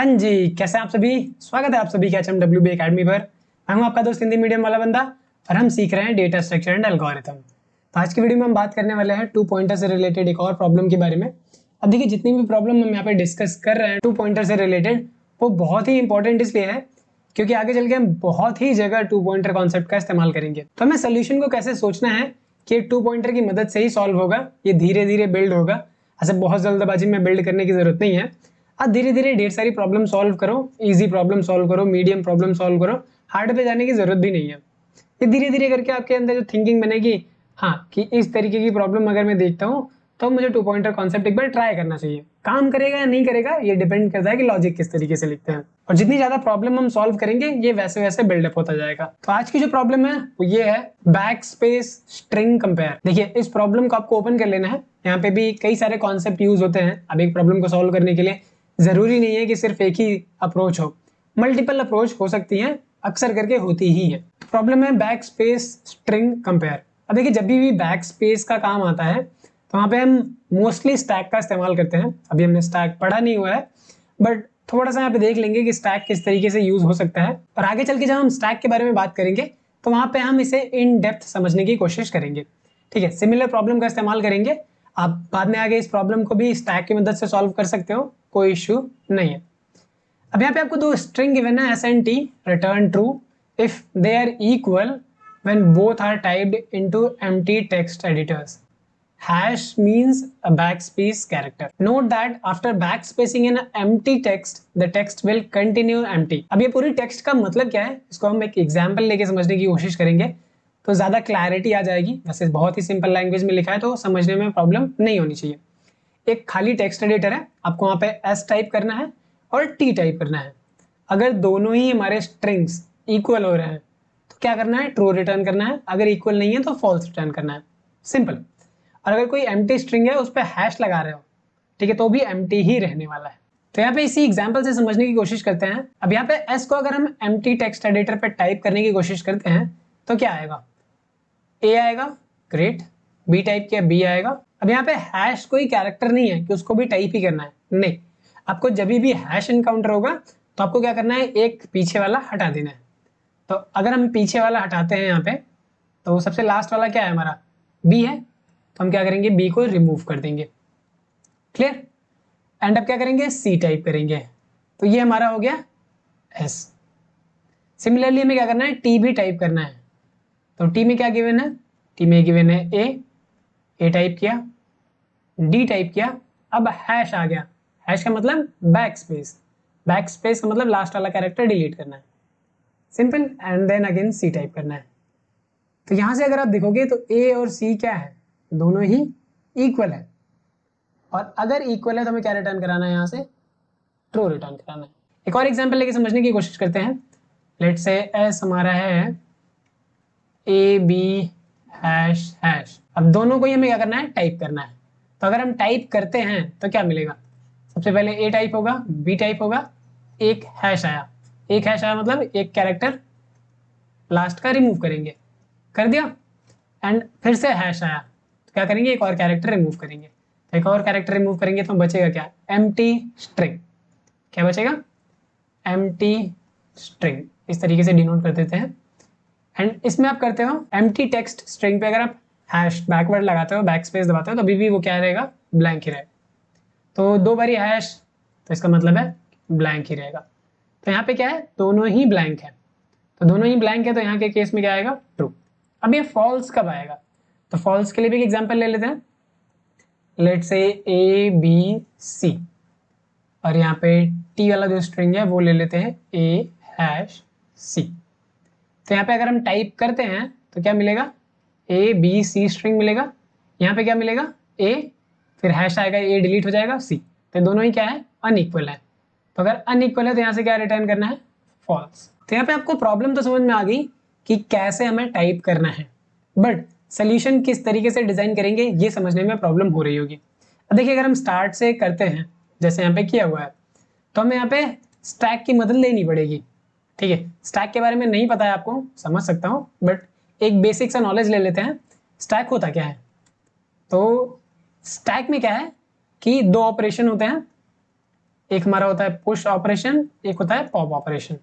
हाँ जी, कैसे हैं आप सभी। स्वागत है आप सभी के HMWB एकेडमी पर। मैं हूं आपका दोस्त हिंदी मीडियम वाला बंदा और हम सीख रहे हैं डेटा स्ट्रक्चर एंड एल्गोरिथम। तो आज की वीडियो में हम बात करने वाले हैं 2 पॉइंटर से रिलेटेड एक और प्रॉब्लम के बारे में। अब देखिए, जितनी भी प्रॉब्लम हम यहाँ पे डिस्कस कर रहे हैं 2 पॉइंटर से रिलेटेड, वो बहुत ही इंपॉर्टेंट इसलिए है क्योंकि आगे चल के हम बहुत ही जगह 2 पॉइंटर कॉन्सेप्ट का इस्तेमाल करेंगे। तो हमें सोल्यूशन को कैसे सोचना है कि 2 पॉइंटर की मदद से ही सॉल्व होगा, ये धीरे धीरे बिल्ड होगा। ऐसे बहुत जल्दबाजी में बिल्ड करने की जरूरत नहीं है। आप धीरे धीरे ढेर सारी प्रॉब्लम सॉल्व करो, इजी प्रॉब्लम सॉल्व करो, मीडियम प्रॉब्लम सॉल्व करो, हार्ड पे जाने की जरूरत भी नहीं है। ये धीरे धीरे करके आपके अंदर जो थिंकिंग बनेगी, हाँ, कि इस तरीके की प्रॉब्लम अगर मैं देखता हूँ तो मुझे 2 पॉइंटर कॉन्सेप्ट एक बार ट्राई करना चाहिए। काम करेगा या नहीं करेगा ये डिपेंड करता है कि लॉजिक किस तरीके से लिखते हैं, और जितनी ज्यादा प्रॉब्लम हम सॉल्व करेंगे ये वैसे वैसे बिल्डअप होता जाएगा। तो आज की जो प्रॉब्लम है वो ये है, बैक स्पेस स्ट्रिंग कंपेयर। देखिए, इस प्रॉब्लम को आपको ओपन कर लेना है। यहाँ पे भी कई सारे कॉन्सेप्ट यूज होते हैं। अब एक प्रॉब्लम को सॉल्व करने के लिए जरूरी नहीं है कि सिर्फ एक ही अप्रोच हो, मल्टीपल अप्रोच हो सकती है, अक्सर करके होती ही है। प्रॉब्लम है बैक स्पेस स्ट्रिंग कंपेयर। अब देखिए, जब भी बैक स्पेस का काम आता है तो वहां पे हम मोस्टली स्टैक का इस्तेमाल करते हैं। अभी हमने स्टैक पढ़ा नहीं हुआ है, बट थोड़ा सा यहाँ पे देख लेंगे कि स्टैक किस तरीके से यूज हो सकता है, और आगे चल के जब हम स्टैक के बारे में बात करेंगे तो वहां पे हम इसे इन डेप्थ समझने की कोशिश करेंगे। ठीक है, सिमिलर प्रॉब्लम का इस्तेमाल करेंगे। आप बाद में आगे इस प्रॉब्लम को भी स्टैक की मदद से सॉल्व कर सकते हो, कोई इश्यू नहीं है। अब यहाँ पे आपको 2 स्ट्रिंग गिवन है, S and T, return true if they are equal when both are typed into empty text editors. Hash means a backspace character. Note that after backspacing an empty text, the text will continue empty. अब ये पूरी text का मतलब क्या है, इसको हम एक एग्जाम्पल लेके समझने की कोशिश करेंगे तो ज्यादा क्लैरिटी आ जाएगी। वैसे बहुत ही सिंपल लैंग्वेज में लिखा है तो समझने में प्रॉब्लम नहीं होनी चाहिए। एक खाली टेक्स्ट एडिटर है, आपको वहां पे एस टाइप करना है और टी टाइप करना है। अगर दोनों ही हमारे स्ट्रिंग्स इक्वल हो रहे हैं तो क्या करना है, ट्रू रिटर्न करना है। अगर इक्वल नहीं है तो फॉल्स रिटर्न करना है, सिंपल। और अगर कोई एम्प्टी स्ट्रिंग है उस पर हैश लगा रहे हो, ठीक है, तो भी एम्प्टी ही रहने वाला है। तो यहाँ पे इसी एग्जांपल से समझने की कोशिश करते हैं। अब यहाँ पे एस को अगर हम एम्प्टी टेक्स्ट एडिटर पे टाइप करने की कोशिश करते हैं तो क्या आएगा, ए आएगा, ग्रेट। बी टाइप किया, बी आएगा। अब यहाँ पे हैश कोई कैरेक्टर नहीं है कि उसको भी टाइप ही करना है, नहीं। आपको जब भी हैश एनकाउंटर होगा तो आपको क्या करना है, एक पीछे वाला हटा देना है। तो अगर हम पीछे वाला हटाते हैं यहाँ पे, तो सबसे लास्ट वाला क्या है हमारा, बी है, तो हम क्या करेंगे, बी को रिमूव कर देंगे। क्लियर। एंड अब क्या करेंगे, सी टाइप करेंगे, तो ये हमारा हो गया एस। सिमिलरली हमें क्या करना है, टी भी टाइप करना है। तो टी में क्या गिवन है, टी में गिवन है ए टाइप किया, डी टाइप किया। अब हैश आ गया, हैश का मतलब बैक स्पेस, बैक स्पेस का मतलब लास्ट वाला कैरेक्टर डिलीट करना है, simple. And then again C type करना है। तो यहां से अगर आप देखोगे तो ए और सी क्या है, दोनों ही इक्वल है। और अगर इक्वल है तो हमें क्या रिटर्न कराना है, यहां से ट्रू रिटर्न कराना है। एक और एग्जांपल लेके समझने की कोशिश करते हैं। लेट्स से एस हमारा है ए बी हैश हैश। अब दोनों को ही हमें क्या करना है, टाइप करना है। तो अगर हम टाइप करते हैं तो क्या मिलेगा, सबसे पहले ए टाइप होगा, बी टाइप होगा, एक हैश आया। एक हैश आया मतलब एक कैरेक्टर लास्ट का रिमूव करेंगे, कर दिया। एंड फिर से हैश आया तो क्या करेंगे, एक और कैरेक्टर रिमूव करेंगे। तो एक और कैरेक्टर रिमूव करेंगे तो बचेगा क्या, एम्प्टी स्ट्रिंग। क्या बचेगा, एम्प्टी स्ट्रिंग। इस तरीके से डिनोट कर देते हैं। एंड इसमें आप करते हो एम्प्टी टेक्स्ट स्ट्रिंग पे अगर आप हैश बैकवर्ड लगाते हो, बैक स्पेस दबाते हो, तो अभी भी वो क्या रहेगा, ब्लैंक ही रहेगा। तो 2 बारी हैश, तो इसका मतलब है ब्लैंक ही रहेगा। तो यहाँ पे क्या है, दोनों ही ब्लैंक है। तो दोनों ही ब्लैंक है तो यहाँ के केस में क्या आएगा, ट्रू। अब ये फॉल्स कब आएगा, तो फॉल्स के लिए भी एक एग्जांपल ले लेते हैं। Let's say A B C, और यहाँ पे टी वाला जो स्ट्रिंग है वो ले लेते हैं ए हैश सी। तो यहाँ पे अगर हम टाइप करते हैं तो क्या मिलेगा, ए बी सी स्ट्रिंग मिलेगा। यहाँ पे क्या मिलेगा, ए, फिर हैश आएगा, ए डिलीट हो जाएगा, सी। तो दोनों ही क्या है, अनइक्वल है। तो अगर अनइक्वल है तो यहाँ से क्या रिटर्न करना है, फॉल्स। तो यहाँ पे आपको प्रॉब्लम तो समझ में आ गई कि कैसे हमें टाइप करना है, बट सोल्यूशन किस तरीके से डिजाइन करेंगे ये समझने में प्रॉब्लम हो रही होगी। अब देखिए, अगर हम स्टार्ट से करते हैं जैसे यहाँ पे किया हुआ है, तो हमें यहाँ पे स्टैक की मदद लेनी पड़ेगी। ठीक है, स्टैक के बारे में नहीं पता है आपको, समझ सकता हूँ, बट एक बेसिक सा नॉलेज ले लेते हैं। स्टैक होता क्या है, तो स्टैक में क्या है कि 2 ऑपरेशन होते हैं, एक हमारा होता है पुश ऑपरेशन, एक होता है पॉप ऑपरेशन।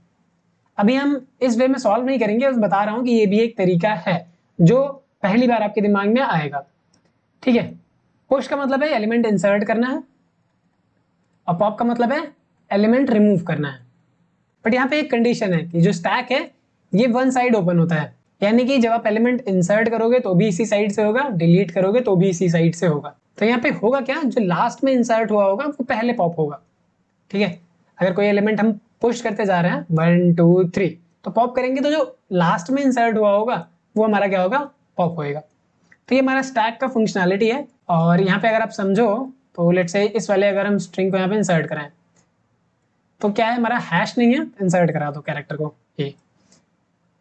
अभी हम इस वे में सॉल्व नहीं करेंगे, बस बता रहा हूं कि ये भी एक तरीका है जो पहली बार आपके दिमाग में आएगा। ठीक है, पुश का मतलब है एलिमेंट इंसर्ट करना है और पॉप का मतलब है एलिमेंट रिमूव करना है। बट यहाँ पे एक कंडीशन है कि जो स्टैक है ये वन साइड ओपन होता है, यानी कि जब आप एलिमेंट इंसर्ट करोगे तो भी इसी साइड से होगा, डिलीट करोगे तो भी इसी साइड से होगा। तो यहाँ पे होगा क्या, जो लास्ट में इंसर्ट हुआ होगा वो पहले पॉप होगा। ठीक है, अगर कोई एलिमेंट हम पुश करते जा रहे हैं 1 2 3 तो पॉप करेंगे, तो जो लास्ट में इंसर्ट हुआ होगा वो हमारा क्या होगा, पॉप होएगा। तो ये हमारा स्टैक का फंक्शनैलिटी है। और यहाँ पे अगर आप समझो तो लेट से इस वाले अगर हम स्ट्रिंग को यहाँ पे इंसर्ट कराएं तो क्या है, हमारा हैश नहीं है, इंसर्ट करा दो कैरेक्टर को ए,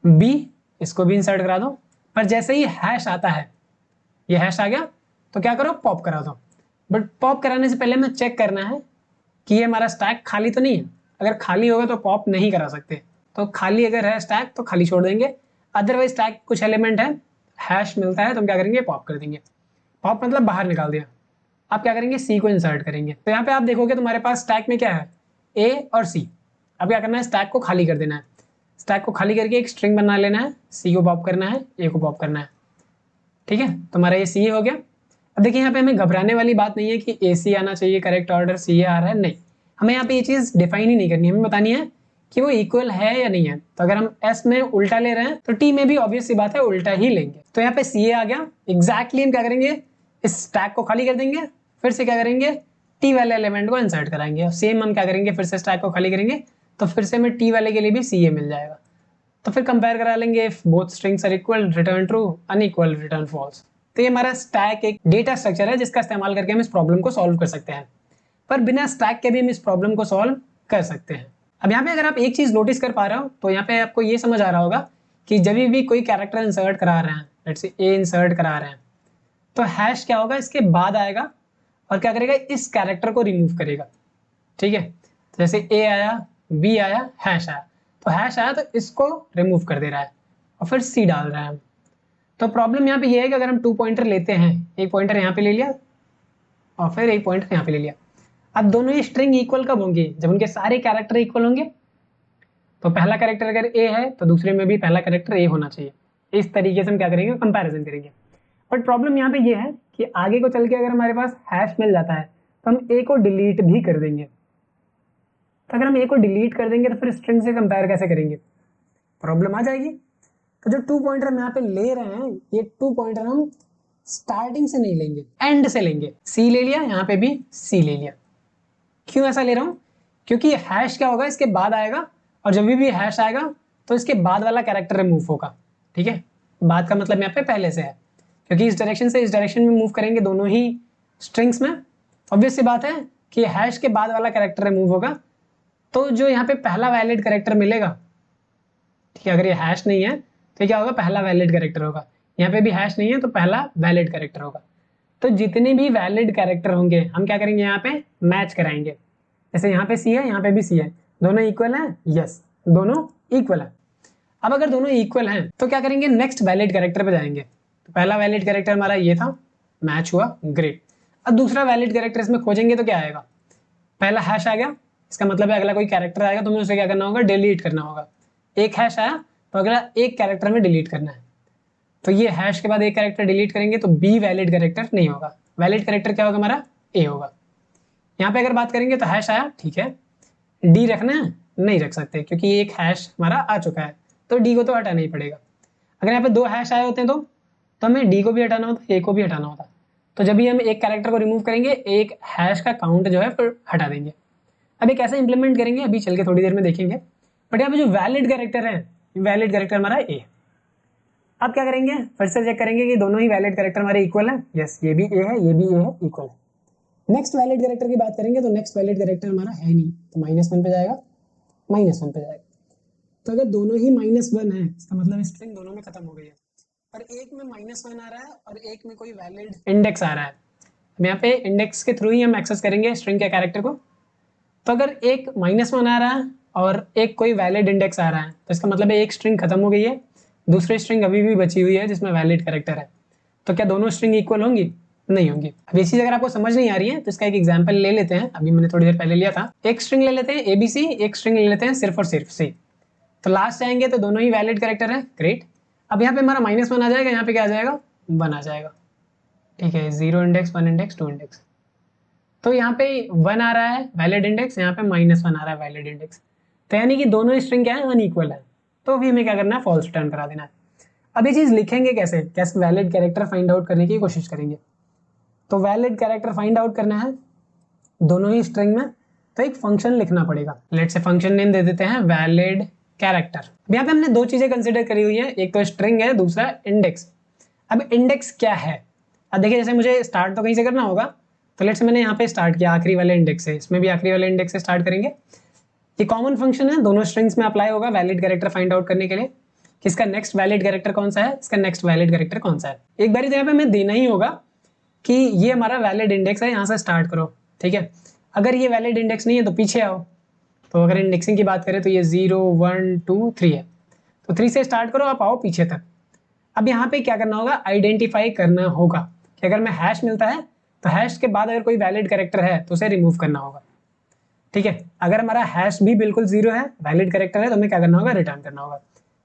बी इसको भी इंसर्ट करा दो। पर जैसे ही हैश आता है, ये हैश आ गया तो क्या करो, पॉप करा दो। बट पॉप कराने से पहले हमें चेक करना है कि ये हमारा स्टैक खाली तो नहीं है। अगर खाली होगा तो पॉप नहीं करा सकते, तो खाली अगर है स्टैक तो खाली छोड़ देंगे। अदरवाइज स्टैक कुछ एलिमेंट है, हैश मिलता है तो हम क्या करेंगे, पॉप कर देंगे। पॉप मतलब बाहर निकाल दिया। आप क्या करेंगे, सी को इंसर्ट करेंगे। तो यहाँ पे आप देखोगे तुम्हारे पास स्टैक में क्या है, ए और सी। अब क्या करना है, स्टैक को खाली कर देना है। स्टैक को खाली करके एक स्ट्रिंग बना लेना है, सी को पॉप करना है, ए को पॉप करना है। ठीक है, तुम्हारा ये सी हो गया। अब देखिए यहाँ पे हमें घबराने वाली बात नहीं है कि ए सी आना चाहिए करेक्ट ऑर्डर, सी ए आ रहा है, नहीं। हमें यहाँ पे ये चीज डिफाइन ही नहीं करनी है, हमें बतानी है कि वो इक्वल है या नहीं है। तो अगर हम एस में उल्टा ले रहे हैं तो टी में भी ऑब्वियस सी बात है उल्टा ही लेंगे। तो यहाँ पे सी ए आ गया। एग्जैक्टली हम क्या करेंगे, इस स्टैक को खाली कर देंगे, फिर से क्या करेंगे, टी वाले एलिमेंट को इंसर्ट कराएंगे। और सेम हम क्या करेंगे, फिर से स्टैक को खाली करेंगे तो फिर से हमें टी वाले के लिए भी सी ए मिल जाएगा। तो फिर कंपेयर करा लेंगे, if both strings are equal return true, unequal return false. तो ये हमारा स्टैक एक डेटा स्ट्रक्चर है जिसका इस्तेमाल करके हम इस प्रॉब्लम को सॉल्व कर सकते हैं। पर बिना स्टैक के भी हम इस प्रॉब्लम को सॉल्व कर सकते हैं। अब यहाँ पे अगर आप एक चीज नोटिस कर पा रहे हो तो यहाँ पे आपको ये समझ आ रहा होगा कि जब भी कोई कैरेक्टर इंसर्ट करा रहे हैं, लेट्स से ए इंसर्ट करा रहे हैं, तो हैश क्या होगा, इसके बाद आएगा और क्या करेगा, इस कैरेक्टर को रिमूव करेगा। ठीक है, तो जैसे ए आया, बी आया, हैश आया, तो हैश आया तो इसको रिमूव कर दे रहा है और फिर सी डाल रहा है। तो प्रॉब्लम यहाँ पे ये है कि अगर हम 2 पॉइंटर लेते हैं, एक पॉइंटर यहाँ पे ले लिया और फिर एक पॉइंटर यहाँ पे ले लिया, अब दोनों ही स्ट्रिंग इक्वल कब होंगे, जब उनके सारे कैरेक्टर इक्वल होंगे। तो पहला कैरेक्टर अगर ए है तो दूसरे में भी पहला कैरेक्टर ए होना चाहिए। इस तरीके से हम क्या करेंगे, कंपैरिजन करेंगे। बट प्रॉब्लम यहाँ पे ये है कि आगे को चल के अगर हमारे पास हैश मिल जाता है तो हम ए को डिलीट भी कर देंगे। तो अगर हम ए को डिलीट कर देंगे तो फिर स्ट्रिंग से कंपेयर कैसे करेंगे, प्रॉब्लम आ जाएगी। तो जो 2 पॉइंटर हम यहाँ पे ले रहे हैं, ये 2 पॉइंटर हम स्टार्टिंग से नहीं लेंगे, एंड से लेंगे। सी ले लिया, यहाँ पे भी सी ले लिया। क्यों ऐसा ले रहा हूँ, क्योंकि हैश क्या होगा, इसके बाद आएगा और जब भी हैश आएगा तो इसके बाद वाला कैरेक्टर रिमूव होगा। ठीक है, बाद का मतलब यहाँ पे पहले से है, क्योंकि इस डायरेक्शन से इस डायरेक्शन में मूव करेंगे दोनों ही स्ट्रिंग्स में। ऑब्वियस सी बात है कि हैश के बाद वाला कैरेक्टर रिमूव होगा, तो जो यहाँ पे पहला वैलिड कैरेक्टर मिलेगा, ठीक है, अगर ये हैश नहीं है तो क्या होगा, पहला वैलिड कैरेक्टर होगा। यहाँ पे भी हैश नहीं है तो पहला वैलिड कैरेक्टर होगा। तो जितने भी वैलिड कैरेक्टर होंगे हम क्या करेंगे, यहाँ पे मैच कराएंगे। जैसे यहाँ पे सी है, यहाँ पे भी सी है, दोनों इक्वल है, यस दोनों इक्वल है। अब अगर दोनों इक्वल हैं तो क्या करेंगे, नेक्स्ट वैलिड कैरेक्टर पे जाएंगे। तो पहला वैलिड कैरेक्टर हमारा ये था, मैच हुआ, ग्रेट। अब दूसरा वैलिड कैरेक्टर इसमें खोजेंगे तो क्या आएगा, पहला हैश आ गया, इसका मतलब है अगला कोई कैरेक्टर आएगा तो हमें उसे क्या करना होगा, डिलीट करना होगा। एक हैश आया तो अगला एक कैरेक्टर में डिलीट करना है। तो ये हैश के बाद एक कैरेक्टर डिलीट करेंगे तो बी वैलिड कैरेक्टर नहीं होगा, वैलिड कैरेक्टर क्या होगा, हमारा ए होगा। यहाँ पे अगर बात करेंगे तो हैश आया, ठीक है, डी रखना है, नहीं रख सकते क्योंकि एक हैश हमारा आ चुका है, तो डी को तो हटाना ही पड़ेगा। अगर यहाँ पे 2 हैश आए होते हैं तो हमें डी को भी हटाना होता, ए को भी हटाना होता। तो जब भी हम एक कैरेक्टर को रिमूव करेंगे, एक हैश का काउंट जो है फिर हटा देंगे। अब ये कैसे इंप्लीमेंट करेंगे अभी चल के थोड़ी देर में देखेंगे। बट यहाँ पे जो वैलिड कैरेक्टर है, वैलिड कैरेक्टर हमारा ए। अब क्या करेंगे, फिर से चेक करेंगे कि दोनों ही वैलिड कैरेक्टर हमारे इक्वल है, यस ये भी ए है, ये भी ए है, इक्वल है। नेक्स्ट वैलिड कैरेक्टर की बात करेंगे तो नेक्स्ट वैलिड कैरेक्टर हमारा है नहीं, तो -1 पे जाएगा, -1 पे जाएगा। तो अगर दोनों ही -1 है, इसका मतलब स्ट्रिंग दोनों में खत्म हो गई है। पर एक में -1 आ रहा है और एक में कोई वैलिड इंडेक्स आ रहा है। अब यहाँ पे इंडेक्स के थ्रू ही हम एक्सेस करेंगे स्ट्रिंग के कैरेक्टर को। तो अगर एक -1 आ रहा है और एक कोई वैलिड इंडेक्स आ रहा है तो इसका मतलब है एक स्ट्रिंग खत्म हो गई है, दूसरी स्ट्रिंग अभी भी बची हुई है जिसमें वैलिड कैरेक्टर है। तो क्या दोनों स्ट्रिंग इक्वल होंगी, नहीं होंगी। अब ये चीज अगर आपको समझ नहीं आ रही है तो इसका एक एग्जांपल ले लेते हैं, अभी मैंने थोड़ी देर पहले लिया था। एक स्ट्रिंग ले लेते हैं ABC, एक स्ट्रिंग ले लेते हैं सिर्फ और सिर्फ C। तो लास्ट आएंगे तो दोनों ही वैलिड कैरेक्टर है, ग्रेट। अब यहाँ पे हमारा -1 आ जाएगा, यहाँ पे क्या आ जाएगा 1 आ जाएगा, ठीक है। 0 इंडेक्स 1 इंडेक्स 2 इंडेक्स, तो यहाँ पे 1 आ रहा है वैलिड इंडेक्स, यहाँ पे -1 आ रहा है वैलिड इंडेक्स। तो यानी कि दोनों स्ट्रिंग क्या है, अनइक्वल है। तो भी हमें क्या करना है, फॉल्स रिटर्न करा देना है। अब ये चीज लिखेंगे कैसे, कैसे वैलिड कैरेक्टर फाइंड आउट करने की कोशिश करेंगे। तो वैलिड कैरेक्टर फाइंड आउट करना है दोनों ही स्ट्रिंग में, तो एक फंक्शन लिखना पड़ेगा। लेट्स से फंक्शन नेम दे देते हैं वैलिड कैरेक्टर। यहाँ पे हमने दो चीजें कंसिडर करी हुई है, एक तो स्ट्रिंग है, दूसरा इंडेक्स। अब इंडेक्स क्या है, अब देखिए जैसे मुझे स्टार्ट तो कहीं से करना होगा, तो लेट्स मैंने यहाँ पे स्टार्ट किया आखिरी वाले इंडेक्स से, इसमें भी आखिरी वाले इंडेक्स से स्टार्ट करेंगे। ये कॉमन फंक्शन है, दोनों स्ट्रिंग्स में अप्लाई होगा वैलिड कैरेक्टर फाइंड आउट करने के लिए कि इसका नेक्स्ट वैलिड कैरेक्टर कौन सा है, इसका नेक्स्ट वैलिड कैरेक्टर कौन सा है। एक बार यहाँ पे हमें देना ही होगा कि ये हमारा वैलिड इंडेक्स है, यहाँ से स्टार्ट करो, ठीक है। अगर ये वैलिड इंडेक्स नहीं है तो पीछे आओ। तो अगर इंडेक्सिंग की बात करें तो ये 0 1 2 3 है, तो 3 से स्टार्ट करो, आप आओ पीछे तक। अब यहाँ पे क्या करना होगा, आइडेंटिफाई करना होगा कि अगर मैं हैश मिलता है तो हैश के बाद अगर कोई वैलिड कैरेक्टर है तो उसे रिमूव करना होगा, ठीक है। अगर हमारा हैश भी बिल्कुल 0 है, वैलिड कैरेक्टर है, तो हमें क्या करना होगा, रिटर्न करना होगा।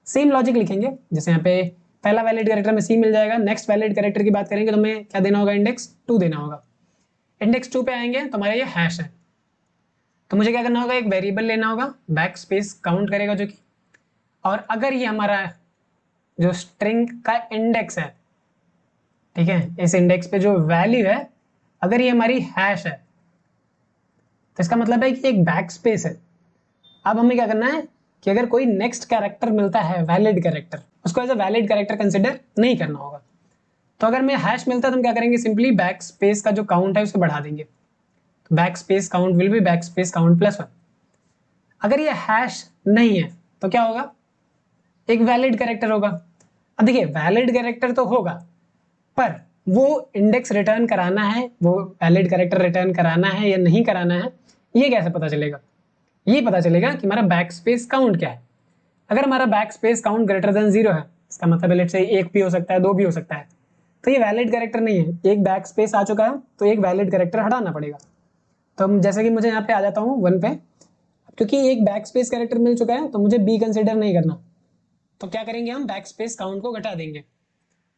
सेम लॉजिक लिखेंगे, जैसे यहाँ पे पहला वैलिड कैरेक्टर में C मिल जाएगा, नेक्स्ट वैलिड कैरेक्टर की बात करेंगे तो हमें क्या देना होगा, इंडेक्स 2 देना होगा। इंडेक्स 2 पे आएंगे तो हमारा ये हैश है, तो मुझे क्या करना होगा, एक वेरिएबल लेना होगा, बैक स्पेस काउंट करेगा जो कि, और अगर ये हमारा जो स्ट्रिंग का इंडेक्स है, ठीक है, इस इंडेक्स पे जो वैल्यू है अगर ये हमारी हैश है तो इसका मतलब है कि एक बैक स्पेस है। अब हमें क्या करना है कि अगर कोई नेक्स्ट कैरेक्टर मिलता है वैलिड कैरेक्टर, उसको as a valid character consider नहीं करना होगा। तो अगर हमें हैश मिलता है तो हम क्या करेंगे, सिंपली बैक स्पेस का जो काउंट है उसको बढ़ा देंगे। तो back space count will be back space count +1। अगर ये हैश नहीं है तो क्या होगा, एक वैलिड कैरेक्टर होगा। अब देखिए वैलिड कैरेक्टर तो होगा, पर वो इंडेक्स रिटर्न कराना है, वो वैलिड कैरेक्टर रिटर्न कराना है या नहीं कराना है, ये कैसे पता चलेगा। ये पता चलेगा कि हमारा बैक स्पेस काउंट क्या है। अगर हमारा back space count greater than 0 है, इसका मतलब लेट्स से 1 भी हो सकता है, 2 भी हो सकता है, तो ये वैलिड कैरेक्टर नहीं है। एक बैक स्पेस आ चुका है तो एक वैलिड कैरेक्टर हटाना पड़ेगा। तो हम जैसे कि मुझे यहाँ पे आ जाता हूँ 1 पे, क्योंकि एक बैक स्पेस कैरेक्टर मिल चुका है तो मुझे B कंसिडर नहीं करना। तो क्या करेंगे, हम बैक स्पेस काउंट को घटा देंगे।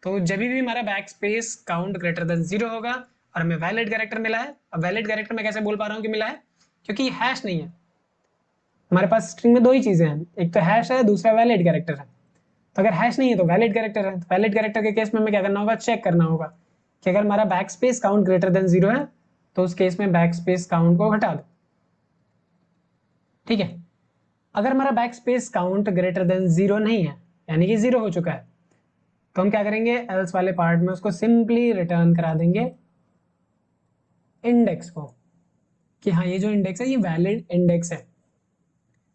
तो जब भी हमारा back space count greater than 0 होगा और हमें वैलिड कैरेक्टर मिला है, अब वैलिड कैरेक्टर मैं कैसे बोल पा रहा हूँ कि मिला है, क्योंकि हैश नहीं है। हमारे पास स्ट्रिंग में दो ही चीजें हैं, एक तो हैश है, दूसरा वैलिड कैरेक्टर है। तो अगर हैश नहीं है तो वैलिड कैरेक्टर है। तो वैलिड कैरेक्टर के केस में हमें क्या करना होगा, चेक करना होगा कि अगर हमारा back space count greater than 0 है तो उस केस में बैक स्पेस काउंट को घटा दो, ठीक है। अगर हमारा back space count greater than 0 नहीं है, यानी कि 0 हो चुका है, तो हम क्या करेंगे, एल्स वाले पार्ट में उसको सिंपली रिटर्न करा देंगे इंडेक्स को, कि हाँ ये जो इंडेक्स है ये वैलिड इंडेक्स है,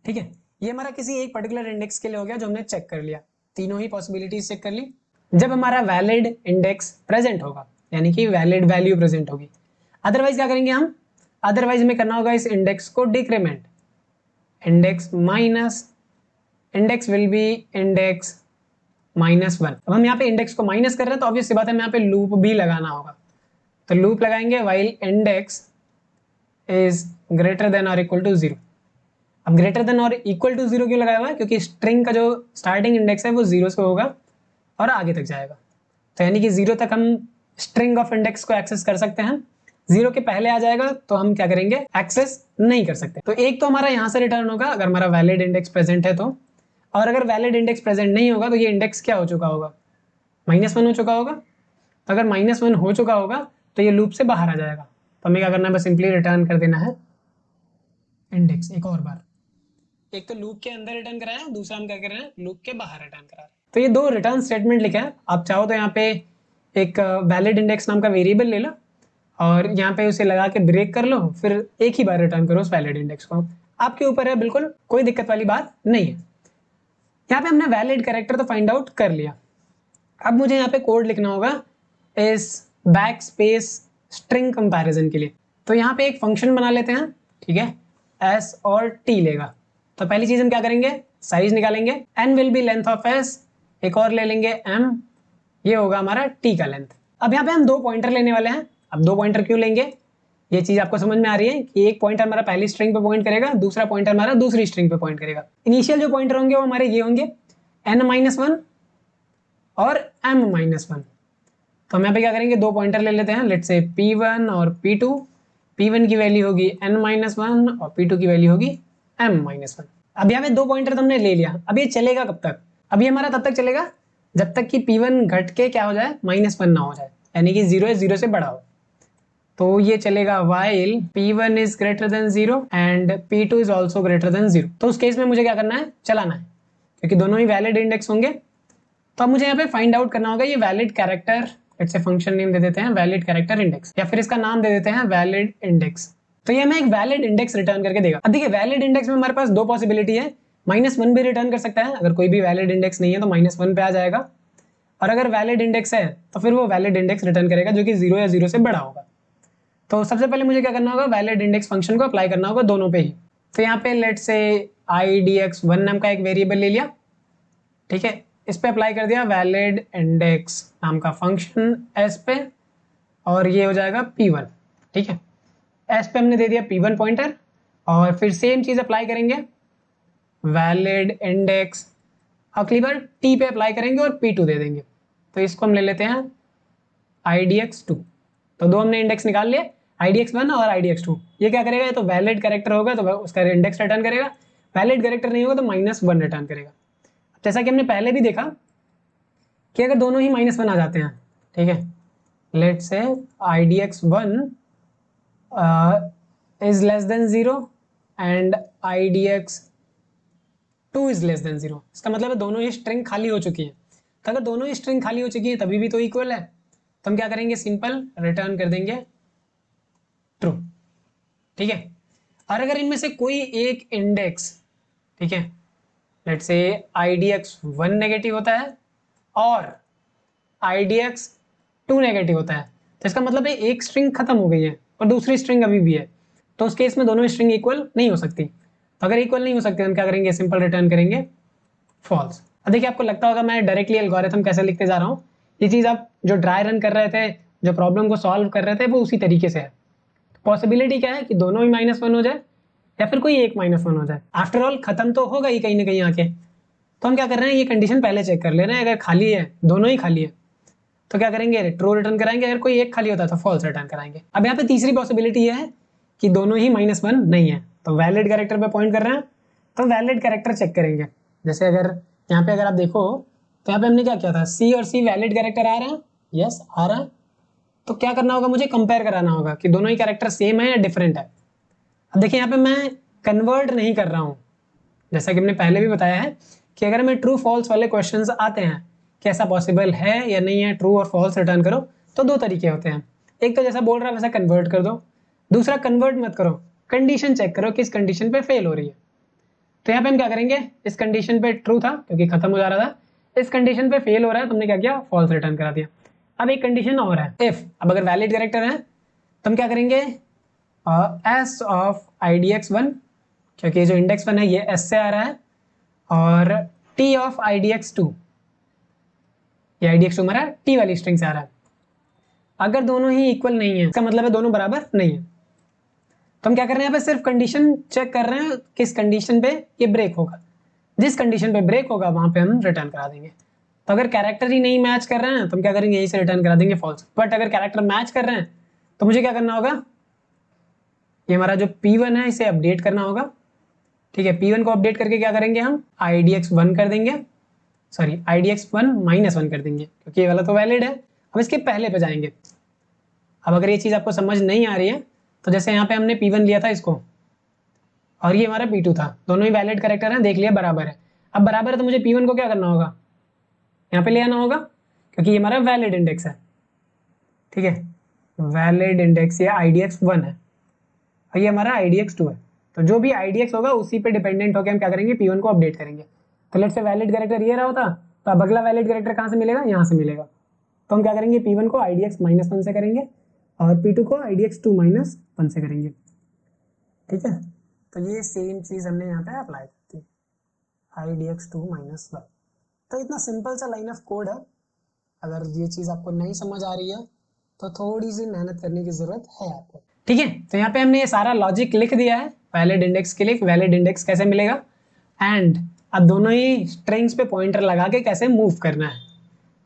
ठीक है। ये हमारा किसी एक पर्टिकुलर इंडेक्स के लिए हो गया जो हमने चेक कर लिया, तीनों ही पॉसिबिलिटीज चेक कर ली। जब हमारा वैलिड इंडेक्स प्रेजेंट होगा, यानी कि वैलिड वैल्यू प्रेजेंट होगी, अदरवाइज क्या करेंगे हम, अदरवाइज हमें करना होगा इस इंडेक्स को decrement, index minus, index will be index -1। अब हम यहाँ पे इंडेक्स को माइनस कर रहे हैं तो ऑब्वियस सी बात है, यहाँ पे लूप भी लगाना होगा। तो लूप लगाएंगे while index is greater than और इक्वल टू 0। अब ग्रेटर देन और इक्वल टू 0 क्यों लगाया हुआ है, क्योंकि स्ट्रिंग का जो स्टार्टिंग इंडेक्स है वो 0 से होगा और आगे तक जाएगा। तो यानी कि 0 तक हम स्ट्रिंग ऑफ इंडेक्स को एक्सेस कर सकते हैं, 0 के पहले आ जाएगा तो हम क्या करेंगे, एक्सेस नहीं कर सकते। तो एक तो हमारा यहाँ से रिटर्न होगा अगर हमारा वैलिड इंडेक्स प्रेजेंट है तो, और अगर वैलिड इंडेक्स प्रेजेंट नहीं होगा तो ये इंडेक्स क्या हो चुका होगा, -1 हो चुका होगा। तो अगर -1 हो चुका होगा तो ये लूप से बाहर आ जाएगा। तो हमें क्या करना है, बस सिंपली रिटर्न कर देना है इंडेक्स एक और बार। एक तो लूप के अंदर रिटर्न करा है, दूसरा हम क्या कर रहे हैं, लूप के बाहर रिटर्न करा रहे हैं। तो ये दो रिटर्न स्टेटमेंट लिखे हैं। आप चाहो तो यहाँ पे एक वैलिड इंडेक्स नाम का वेरिएबल ले लो और यहाँ पे उसे लगा के ब्रेक कर लो, फिर एक ही बार रिटर्न करो उस वैलिड इंडेक्स को, आपके ऊपर है, बिल्कुल कोई दिक्कत वाली बात नहीं है। यहाँ पे हमने वैलिड कैरेक्टर तो फाइंड आउट कर लिया। अब मुझे यहाँ पे कोड लिखना होगा इस बैक स्पेस स्ट्रिंग कंपैरिजन के लिए। तो यहाँ पे एक फंक्शन बना लेते हैं, ठीक है, एस और टी लेगा। तो पहली चीज हम क्या करेंगे, साइज निकालेंगे, n will be length of s, एक और ले लेंगे m, ये होगा हमारा t का लेंथ। अब यहाँ पे हम 2 पॉइंटर लेने वाले हैं। अब 2 पॉइंटर क्यों लेंगे, ये चीज आपको समझ में आ रही है कि एक पॉइंटर हमारा पहली स्ट्रिंग पे पॉइंट करेगा, दूसरा पॉइंटर हमारा दूसरी स्ट्रिंग पे पॉइंट करेगा। इनिशियल जो पॉइंटर होंगे वो हमारे ये होंगे n-1 और m-1। तो हम यहाँ पे क्या करेंगे, 2 पॉइंटर ले लेते हैं, लेट्स से p1 और p2। p1 की वैल्यू होगी n-1 और p2 की वैल्यू होगी m-1। अब यहाँ पे 2 पॉइंटर तुमने ले लिया। अब ये चलेगा कब तक, अब ये हमारा तब तक चलेगा जब तक कि p1 घट के क्या हो जाए, -1 ना हो जाए, यानी कि 0 है 0 से बड़ा हो। तो ये चलेगा while p1 is greater than 0 and p2 is also greater than 0। तो उस केस में मुझे क्या करना है, चलाना है, क्योंकि दोनों ही वैलिड इंडेक्स होंगे। तो अब मुझे यहाँ पे फाइंड आउट करना होगा ये valid character, let's say function name दे देते हैं वैलिड कैरेक्टर इंडेक्स, या फिर इसका नाम दे देते हैं वैलिड इंडेक्स। तो ये हमें एक वैलिड इंडेक्स रिटर्न करके देगा। अब देखिए वैलिड इंडेक्स में हमारे पास 2 पॉसिबिलिटी है, -1 भी रिटर्न कर सकता है, अगर कोई भी वैलिड इंडेक्स नहीं है तो -1 पे आ जाएगा, और अगर वैलिड इंडेक्स है तो फिर वो वैलिड इंडेक्स रिटर्न करेगा जो कि 0 या 0 से बड़ा होगा। तो सबसे पहले मुझे क्या करना होगा, वैलिड इंडेक्स फंक्शन को अप्लाई करना होगा दोनों पे ही। तो यहाँ पे लेट्स से idx1 नाम का एक वेरिएबल ले लिया, ठीक है, इस पे अप्लाई कर दिया वैलिड इंडेक्स नाम का फंक्शन s पे, और ये हो जाएगा p1, ठीक है। s पे हमने दे दिया p1 पॉइंटर, और फिर सेम चीज अप्लाई करेंगे वैलिड इंडेक्स, अगली बार t पे अप्लाई करेंगे और p2 दे देंगे। तो इसको हम ले लेते हैं idx2। तो 2 हमने इंडेक्स निकाल लिए, idx1 और idx2। ये क्या करेगा, तो वैलिड कैरेक्टर होगा तो उसका इंडेक्स रिटर्न करेगा, वैलिड कैरेक्टर नहीं होगा तो -1 रिटर्न करेगा। जैसा कि हमने पहले भी देखा कि अगर दोनों ही -1 आ जाते हैं, ठीक है, let's say idx1 is less than 0 and idx2 is less than 0, इसका मतलब है दोनों ही स्ट्रिंग खाली हो चुकी है। तो अगर दोनों ही स्ट्रिंग खाली हो चुकी है तभी भी तो इक्वल है, तो हम क्या करेंगे, सिंपल रिटर्न कर देंगे ट्रू, ठीक है। और अगर इनमें से कोई एक इंडेक्स, ठीक है, लेट्स से idx1 नेगेटिव होता है और idx2 नेगेटिव होता है, तो इसका मतलब है एक स्ट्रिंग खत्म हो गई है और दूसरी स्ट्रिंग अभी भी है, तो उस केस में दोनों स्ट्रिंग इक्वल नहीं हो सकती। तो अगर इक्वल नहीं हो सकते हम क्या करेंगे, सिंपल रिटर्न करेंगे फॉल्स। अब देखिए आपको लगता होगा मैं डायरेक्टली एल्गोरिथम कैसे लिखते जा रहा हूँ, ये चीज आप जो ड्राई रन कर रहे थे, जो प्रॉब्लम को सॉल्व कर रहे थे, वो उसी तरीके से है। पॉसिबिलिटी क्या है कि दोनों ही -1 हो जाए या फिर कोई एक -1 हो जाए, आफ्टर ऑल खत्म तो होगा ही कहीं ना कहीं आके। तो हम क्या कर रहे हैं, ये कंडीशन पहले चेक कर ले रहे हैं, अगर खाली है, दोनों ही खाली है, तो क्या करेंगे, ट्रू रिटर्न कराएंगे, अगर कोई एक खाली होता है तो फॉल्स रिटर्न कराएंगे। अब यहाँ पे तीसरी पॉसिबिलिटी ये है कि दोनों ही -1 नहीं है, तो वैलिड कैरेक्टर पे पॉइंट कर रहे हैं, तो वैलिड कैरेक्टर चेक करेंगे। जैसे अगर यहाँ पे अगर आप देखो तो यहाँ पे हमने क्या किया था, सी और सी वैलिड कैरेक्टर आ रहे हैं, यस आ रहा है, तो क्या करना होगा, मुझे कंपेयर कराना होगा कि दोनों ही कैरेक्टर सेम है या डिफरेंट है। अब देखिए यहाँ पे मैं कन्वर्ट नहीं कर रहा हूँ, जैसा कि हमने पहले भी बताया है कि अगर हमें ट्रू फॉल्स वाले क्वेश्चंस आते हैं कि ऐसा पॉसिबल है या नहीं है, ट्रू और फॉल्स रिटर्न करो, तो 2 तरीके होते हैं। एक तो जैसा बोल रहा है वैसा कन्वर्ट कर दो, दूसरा कन्वर्ट मत करो, कंडीशन चेक करो किस कंडीशन पे फेल हो रही है। तो यहाँ पे हम क्या करेंगे, इस कंडीशन पे ट्रू था क्योंकि खत्म हो जा रहा था, इस कंडीशन पे फेल हो रहा है, तुमने क्या किया, फॉल्स रिटर्न करा दिया। अब एक कंडीशन और है, इफ, अब अगर वैलिड कैरेक्टर है तो हम क्या करेंगे, एस ऑफ idx1, क्योंकि जो इंडेक्स 1 है ये एस से आ रहा है, और टी ऑफ idx2, ये idx2 हमारा टी वाली स्ट्रिंग से आ रहा है। अगर दोनों ही इक्वल नहीं है, इसका मतलब है दोनों बराबर नहीं है, तो हम क्या कर रहे हैं, यहाँ पे सिर्फ कंडीशन चेक कर रहे हैं किस कंडीशन पे ये ब्रेक होगा, जिस कंडीशन पे ब्रेक होगा वहां पे हम रिटर्न करा देंगे। तो अगर कैरेक्टर ही नहीं मैच कर रहे हैं तो हम क्या करेंगे, यहीं से रिटर्न करा देंगे फॉल्स। बट अगर कैरेक्टर मैच कर रहे हैं तो मुझे क्या करना होगा, ये हमारा जो P1 है इसे अपडेट करना होगा, ठीक है। P1 को अपडेट करके क्या करेंगे, हम idx1 कर देंगे, सॉरी idx1 -1 कर देंगे, क्योंकि ये वाला तो वैलिड है, हम इसके पहले पे जाएंगे। अब अगर ये चीज आपको समझ नहीं आ रही है तो जैसे यहाँ पे हमने P1 लिया था इसको, और ये हमारा P2 था, दोनों ही वैलिड कैरेक्टर हैं, देख लिया बराबर है। अब बराबर है तो मुझे P1 को क्या करना होगा, यहाँ पे ले आना होगा, क्योंकि ये हमारा वैलिड इंडेक्स है, ठीक है, वैलिड इंडेक्स ये idx1 है और ये हमारा idx2 है। तो जो भी idx होगा उसी पे डिपेंडेंट होकर हम क्या करेंगे, P1 को अपडेट करेंगे। तो लेट्स से वैलिड कैरेक्टर ये रहा होता, तो अब अगला वैलिड कैरेक्टर कहाँ से मिलेगा, यहाँ से मिलेगा। तो हम क्या करेंगे, P1 को idx -1 से करेंगे और P2 को idx2 -1 से करेंगे, ठीक है। तो ये सेम चीज हमने यहाँ पे अप्लाई करती है, idx2 -1। तो इतना सिंपल सा लाइन ऑफ कोड है। अगर ये चीज आपको नहीं समझ आ रही है तो थोड़ी सी मेहनत करने की जरूरत है आपको। ठीक है, तो यहाँ पे हमने ये सारा लॉजिक लिख दिया है वैलिड इंडेक्स के लिए, वैलिड इंडेक्स कैसे मिलेगा, एंड अब दोनों ही स्ट्रिंग्स पे पॉइंटर लगा के कैसे मूव करना है।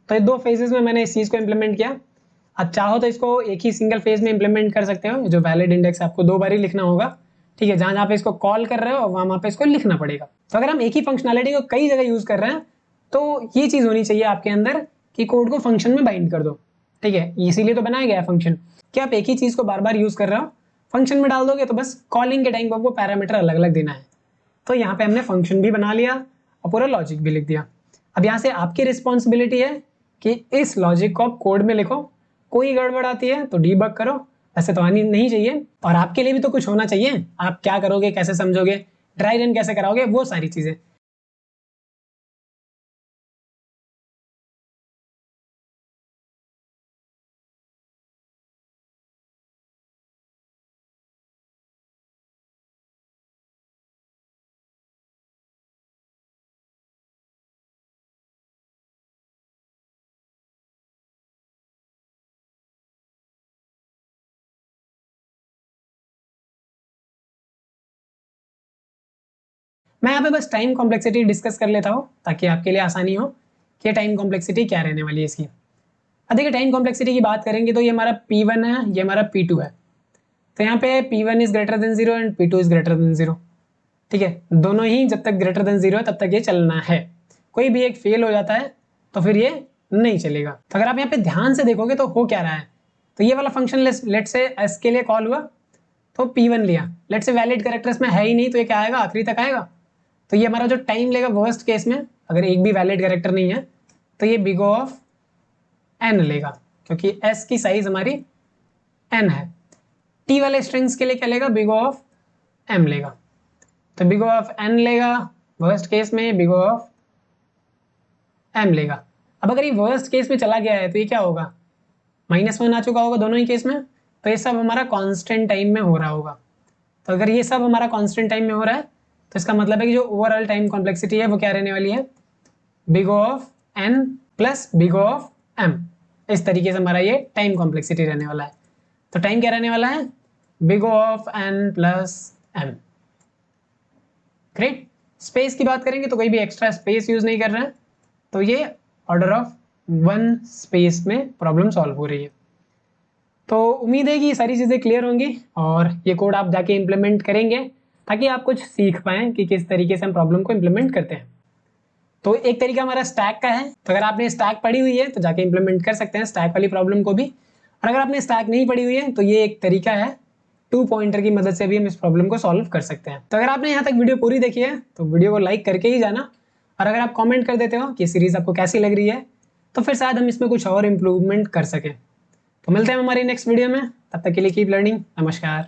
तो ये 2 फेजेस में मैंने इस चीज़ को इम्प्लीमेंट किया। अब चाहो तो इसको एक ही सिंगल फेज में इम्प्लीमेंट कर सकते हो। जो वैलिड इंडेक्स आपको 2 बार ही लिखना होगा। ठीक है, जहाँ जहाँ पे इसको कॉल कर रहे हो वहाँ पे इसको लिखना पड़ेगा। तो अगर हम एक ही फंक्शनैलिटी को कई जगह यूज कर रहे हैं तो ये चीज़ होनी चाहिए आपके अंदर कि कोड को फंक्शन में बाइंड कर दो। ठीक है, इसीलिए तो बनाया गया है फंक्शन कि आप एक ही चीज़ को बार बार यूज कर रहे हो, फंक्शन में डाल दोगे तो बस कॉलिंग के टाइम को आपको पैरामीटर अलग अलग देना है। तो यहाँ पे हमने फंक्शन भी बना लिया और पूरा लॉजिक भी लिख दिया। अब यहाँ से आपकी रिस्पॉन्सिबिलिटी है कि इस लॉजिक को आप कोड में लिखो। कोई गड़बड़ आती है तो डीबग करो, वैसे तो आनी नहीं चाहिए। और आपके लिए भी तो कुछ होना चाहिए, आप क्या करोगे, कैसे समझोगे, ड्राई रन कैसे कराओगे, वो सारी चीजें। मैं यहाँ पे बस टाइम कॉम्प्लेक्सिटी डिस्कस कर लेता हूँ ताकि आपके लिए आसानी हो कि टाइम कॉम्प्लेक्सिटी क्या रहने वाली है इसकी। अब देखिए, टाइम कॉम्प्लेक्सिटी की बात करेंगे तो ये हमारा P1 है, ये हमारा P2 है। तो यहाँ पे P1 is greater than 0 and P2 is greater than 0। ठीक है, दोनों ही जब तक ग्रेटर देन 0 है तब तक ये चलना है। कोई भी एक फेल हो जाता है तो फिर ये नहीं चलेगा। तो अगर आप यहाँ पे ध्यान से देखोगे तो हो क्या रहा है, तो ये वाला फंक्शन लेट से s के लिए कॉल हुआ तो P1 लिया, लेट से वैलिड कैरेक्टर इसमें है ही नहीं तो ये क्या आएगा, आखिरी तक आएगा। तो ये हमारा जो टाइम लेगा वर्स्ट केस में, अगर एक भी वैलिड कैरेक्टर नहीं है तो ये बिग ऑफ n लेगा, क्योंकि s की साइज हमारी n है। t वाले स्ट्रिंग्स के लिए क्या लेगा, बिग ऑफ m लेगा। तो बिग ऑफ n लेगा, वर्स्ट केस में बिग ऑफ m लेगा। अब अगर ये वर्स्ट केस में चला गया है तो ये क्या होगा, -1 आ चुका होगा दोनों ही केस में। तो ये सब हमारा कांस्टेंट टाइम में हो रहा होगा। तो अगर ये सब हमारा कांस्टेंट टाइम में हो रहा है तो इसका मतलब है कि जो ओवरऑल टाइम कॉम्प्लेक्सिटी है वो क्या रहने वाली है, big of n plus big of m। इस तरीके से हमारा ये टाइम कॉम्प्लेक्सिटी रहने वाला है। तो टाइम क्या रहने वाला है, big of n plus m। Great. Space की बात करेंगे तो कोई भी एक्स्ट्रा स्पेस यूज नहीं कर रहे हैं, तो ये ऑर्डर ऑफ 1 स्पेस में प्रॉब्लम सॉल्व हो रही है। तो उम्मीद है कि ये सारी चीज़ें क्लियर होंगी और ये कोड आप जाके इम्प्लीमेंट करेंगे ताकि आप कुछ सीख पाएँ कि किस तरीके से हम प्रॉब्लम को इम्प्लीमेंट करते हैं। तो एक तरीका हमारा स्टैक का है, तो अगर आपने स्टैक पढ़ी हुई है तो जाके इम्प्लीमेंट कर सकते हैं स्टैक वाली प्रॉब्लम को भी। और अगर आपने स्टैक नहीं पढ़ी हुई है तो ये एक तरीका है, 2 पॉइंटर की मदद से भी हम इस प्रॉब्लम को सॉल्व कर सकते हैं। तो अगर आपने यहाँ तक वीडियो पूरी देखी है तो वीडियो को लाइक करके ही जाना, और अगर आप कमेंट कर देते हो कि सीरीज आपको कैसी लग रही है तो फिर शायद हम इसमें कुछ और इम्प्रूवमेंट कर सकें। तो मिलते हैं हमारी नेक्स्ट वीडियो में, तब तक के लिए कीप लर्निंग। नमस्कार।